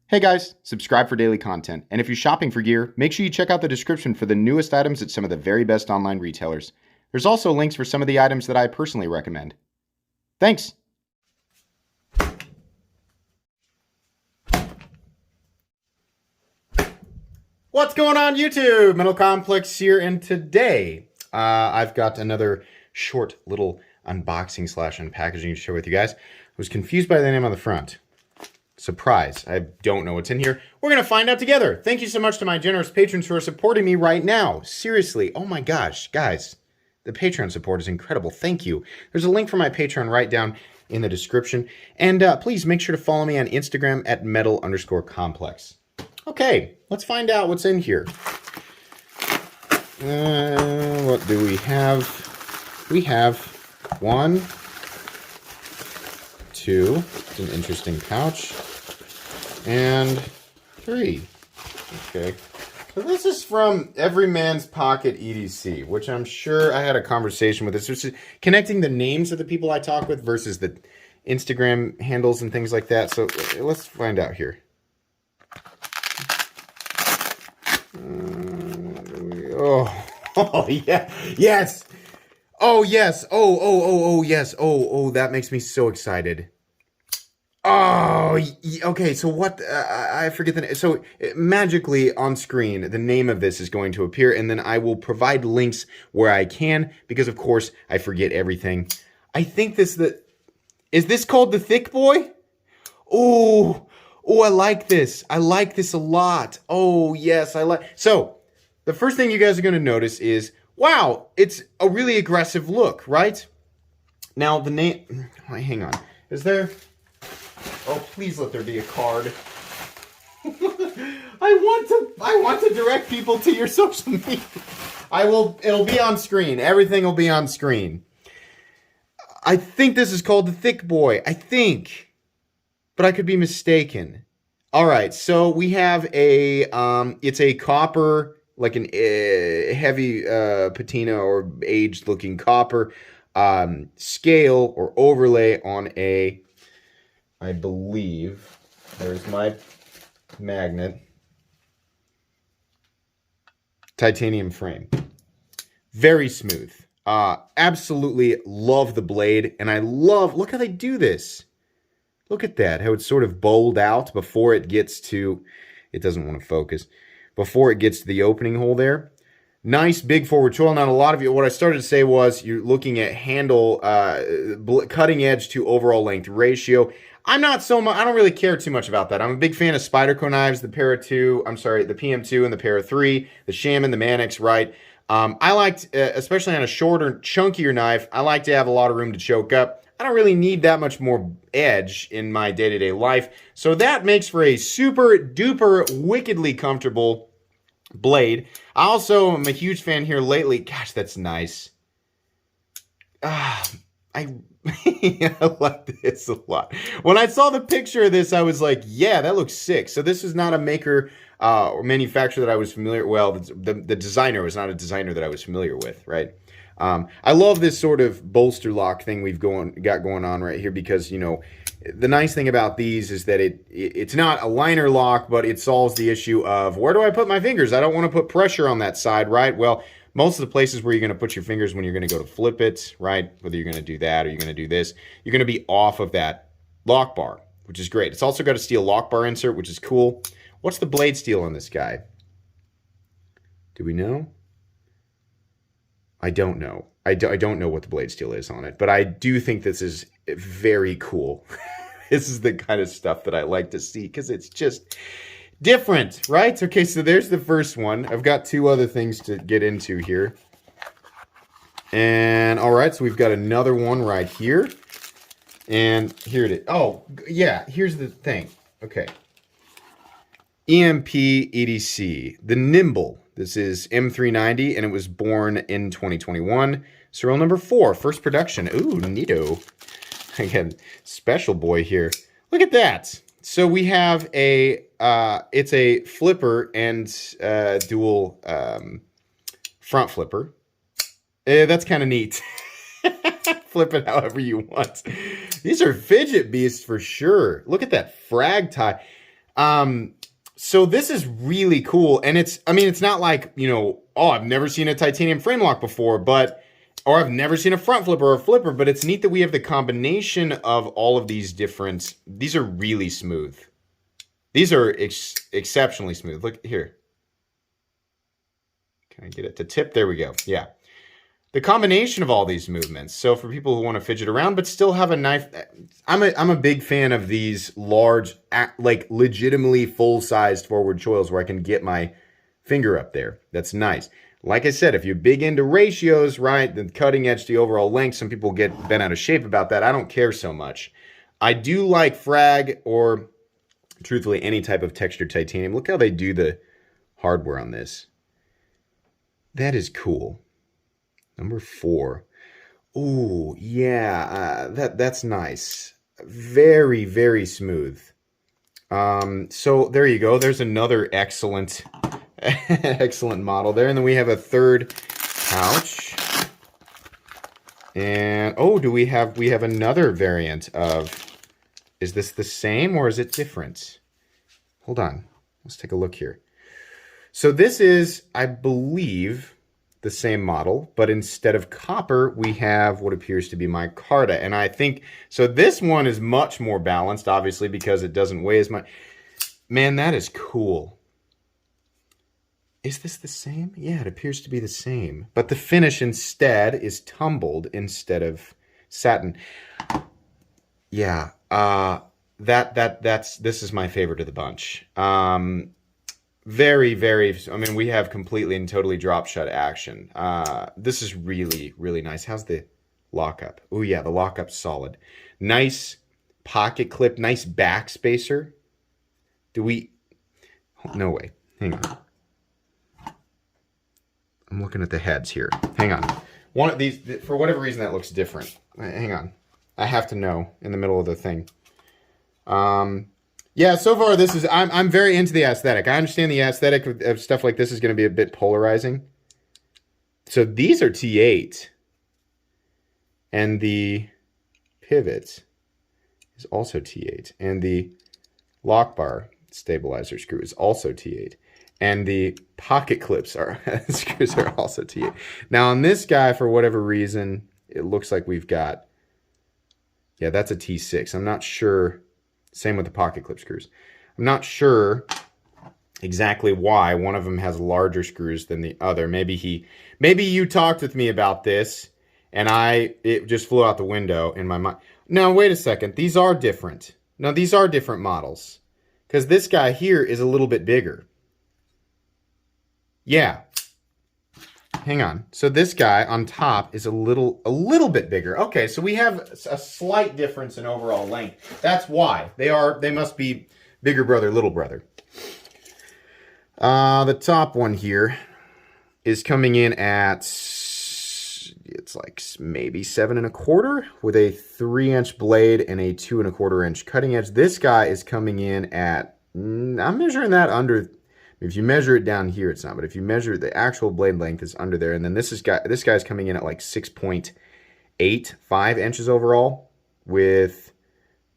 Hey guys, subscribe for daily content, and if you're shopping for gear, make sure you check out the description for the newest items at some of the very best online retailers. There's also links for some of the items that I personally recommend. Thanks! What's going on YouTube? Metal Complex here, and today I've got another short little unboxing slash unpackaging to share with you guys. I was confused by the name on the front. Surprise, I don't know what's in here. We're going to find out together. Thank you so much to my generous patrons who are supporting me right now. Seriously, oh my gosh, guys, the Patreon support is incredible. Thank you. There's a link for my Patreon right down in the description. And please make sure to follow me on Instagram at metal_complex. Okay, let's find out what's in here. What do we have? We have one, two, it's an interesting pouch, and three. Okay, so this is from Every Man's Pocket EDC, which I'm sure I had a conversation with this. This is connecting the names of the people I talk with versus the Instagram handles and things like that. So let's find out here. Oh yeah, yes. Oh yes. Oh yes. Oh, that makes me so excited. Oh, okay. So what? I forget the name. So magically on screen, the name of this is going to appear, and then I will provide links where I can, because of course I forget everything. I think is this called the Thick Boy? Oh, I like this. I like this a lot. Oh yes, So the first thing you guys are going to notice is, wow, it's a really aggressive look, right? Now the name. Oh, hang on. Is there? Oh, please let there be a card. I want to direct people to your social media. It'll be on screen. Everything will be on screen. I think this is called the Thick Boy. I think. But I could be mistaken. All right, so we have it's a copper, like an heavy patina or aged looking copper scale or overlay on a, I believe, there's my magnet, titanium frame. Very smooth. Absolutely love the blade, and I love, look how they do this. Look at that, how it's sort of bowled out before it gets to, it doesn't want to focus, before it gets to the opening hole there. Nice big forward choil. Now, a lot of you, what I started to say was you're looking at handle, cutting edge to overall length ratio. I'm not so much, I don't really care too much about that. I'm a big fan of Spyderco knives, the PM2 and the Para 3, the Shaman, the Manix, right? I liked, especially on a shorter, chunkier knife, I like to have a lot of room to choke up. I don't really need that much more edge in my day-to-day life. So that makes for a super duper wickedly comfortable blade. I also am a huge fan here lately. Gosh, that's nice. I like this a lot. When I saw the picture of this, I was like, yeah, that looks sick. So this is not a maker or manufacturer that I was familiar with. Well, the designer was not a designer that I was familiar with, right? I love this sort of bolster lock thing we've got going on right here, because, you know, the nice thing about these is that it's not a liner lock, but it solves the issue of, where do I put my fingers? I don't want to put pressure on that side, right? Well, most of the places where you're going to put your fingers when you're going to go to flip it, right? Whether you're going to do that or you're going to do this, you're going to be off of that lock bar, which is great. It's also got a steel lock bar insert, which is cool. What's the blade steel on this guy? Do we know? I don't know. I don't know what the blade steel is on it, but I do think this is very cool. This is the kind of stuff that I like to see, because it's just different, right? Okay, so there's the first one. I've got two other things to get into here. And all right, so we've got another one right here. And here it is. Oh, yeah, here's the thing. Okay. EMP EDC, the Nimble. This is M390, and it was born in 2021. Serial number 4, first production. Ooh, neato. Again, special boy here. Look at that. So we have it's a flipper and dual front flipper. That's kind of neat. Flip it however you want. These are fidget beasts for sure. Look at that frag tie. So this is really cool. And I mean, it's not like, you know, oh, I've never seen a titanium frame lock before, or I've never seen a front flipper or a flipper, but it's neat that we have the combination of all of these these are really smooth. These are exceptionally smooth. Look here. Can I get it to tip? There we go. Yeah. The combination of all these movements. So for people who want to fidget around but still have a knife, I'm a big fan of these large, like legitimately full-sized forward choils where I can get my finger up there. That's nice. Like I said, if you're big into ratios, right, the cutting edge to the overall length, some people get bent out of shape about that. I don't care so much. I do like frag or, truthfully, any type of textured titanium. Look how they do the hardware on this. That is cool. Number 4. Ooh, yeah, that's nice. Very, very smooth. So there you go. There's another excellent, excellent model there. And then we have a third pouch. And oh, we have another variant of, is this the same or is it different? Hold on. Let's take a look here. So this is, I believe, the same model, but instead of copper, we have what appears to be micarta. And I think, so this one is much more balanced, obviously, because it doesn't weigh as much. Man, that is cool. Is this the same? Yeah, it appears to be the same. But the finish instead is tumbled instead of satin. Yeah, this is my favorite of the bunch. Very, very, I mean, we have completely and totally drop shut action. This is really, really nice. How's the lockup? Oh yeah, the lockup's solid. Nice pocket clip, nice back spacer. No way, hang on. I'm looking at the heads here. Hang on. One of these, for whatever reason, that looks different. Hang on. I have to know in the middle of the thing. Yeah, so far this is, I'm very into the aesthetic. I understand the aesthetic of stuff like this is going to be a bit polarizing. So these are T8. And the pivot is also T8. And the lock bar stabilizer screw is also T8. And the pocket clips screws are also T8. Now on this guy, for whatever reason, it looks like we've got, yeah, that's a T6. I'm not sure. Same with the pocket clip screws. I'm not sure exactly why one of them has larger screws than the other. Maybe you talked with me about this and it just flew out the window in my mind. No, wait a second. These are different. No, these are different models. Because this guy here is a little bit bigger. Yeah. Hang on. So this guy on top is a little bit bigger. Okay, so we have a slight difference in overall length. That's why. They must be bigger brother, little brother. The top one here is coming in at, it's like maybe 7 1/4 with a 3-inch blade and a 2 1/4-inch cutting edge. This guy is coming in at, I'm measuring that under, if you measure it down here, it's not. But if you measure the actual blade length, is under there. And then this guy's coming in at like 6.85 inches overall, with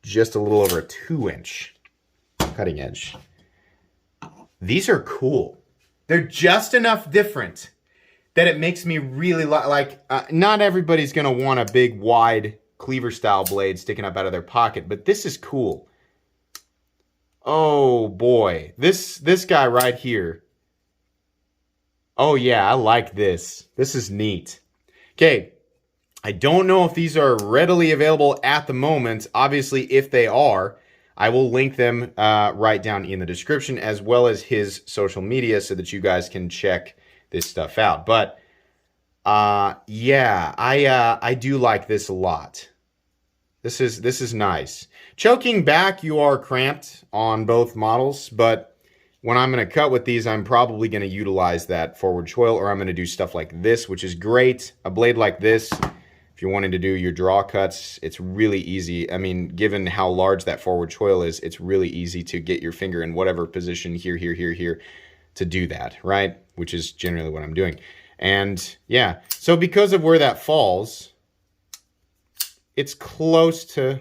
just a little over a 2-inch cutting edge. These are cool. They're just enough different that it makes me really like. Not everybody's gonna want a big, wide cleaver style blade sticking up out of their pocket, but this is cool. Oh boy, this guy right here. Oh yeah, I like this. This is neat. Okay, I don't know if these are readily available at the moment. Obviously, if they are, I will link them right down in the description, as well as his social media, so that you guys can check this stuff out. But yeah, I do like this a lot. This is nice. Choking back, you are cramped on both models, but when I'm going to cut with these, I'm probably going to utilize that forward choil, or I'm going to do stuff like this, which is great. A blade like this, if you're wanting to do your draw cuts, it's really easy. I mean, given how large that forward choil is, it's really easy to get your finger in whatever position here to do that, right? Which is generally what I'm doing. And yeah, so because of where that falls, it's close to,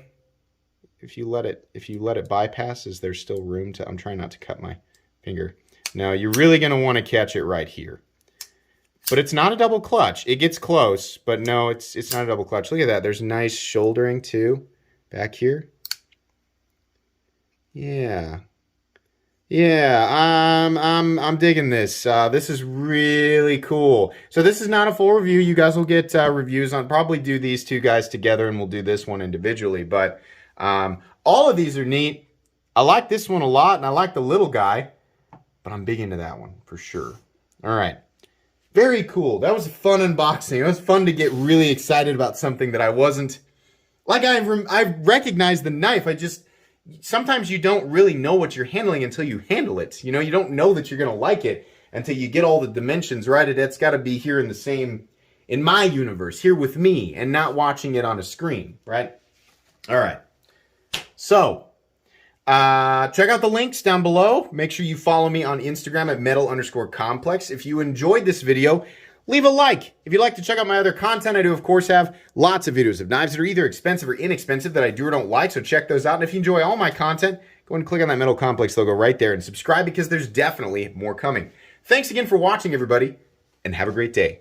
if you let it bypass, is there still room to, I'm trying not to cut my finger. Now you're really going to want to catch it right here. But it's not a double clutch. It gets close, but no, it's not a double clutch. Look at that. There's nice shouldering too back here. Yeah. Yeah, I'm digging this. This is really cool. So this is not a full review. You guys will get reviews on, probably do these two guys together, and we'll do this one individually. But all of these are neat. I like this one a lot, and I like the little guy, but I'm big into that one for sure. All right. Very cool. That was a fun unboxing. It was fun to get really excited about something that I wasn't, like I recognized the knife. Sometimes you don't really know what you're handling until you handle it. You know, you don't know that you're going to like it until you get all the dimensions right. It's got to be here in my universe, here with me, and not watching it on a screen, right? All right. So, check out the links down below. Make sure you follow me on Instagram at metal_complex. If you enjoyed this video, leave a like. If you'd like to check out my other content, I do, of course, have lots of videos of knives that are either expensive or inexpensive that I do or don't like, so check those out. And if you enjoy all my content, go ahead and click on that Metal Complex logo right there and subscribe, because there's definitely more coming. Thanks again for watching, everybody, and have a great day.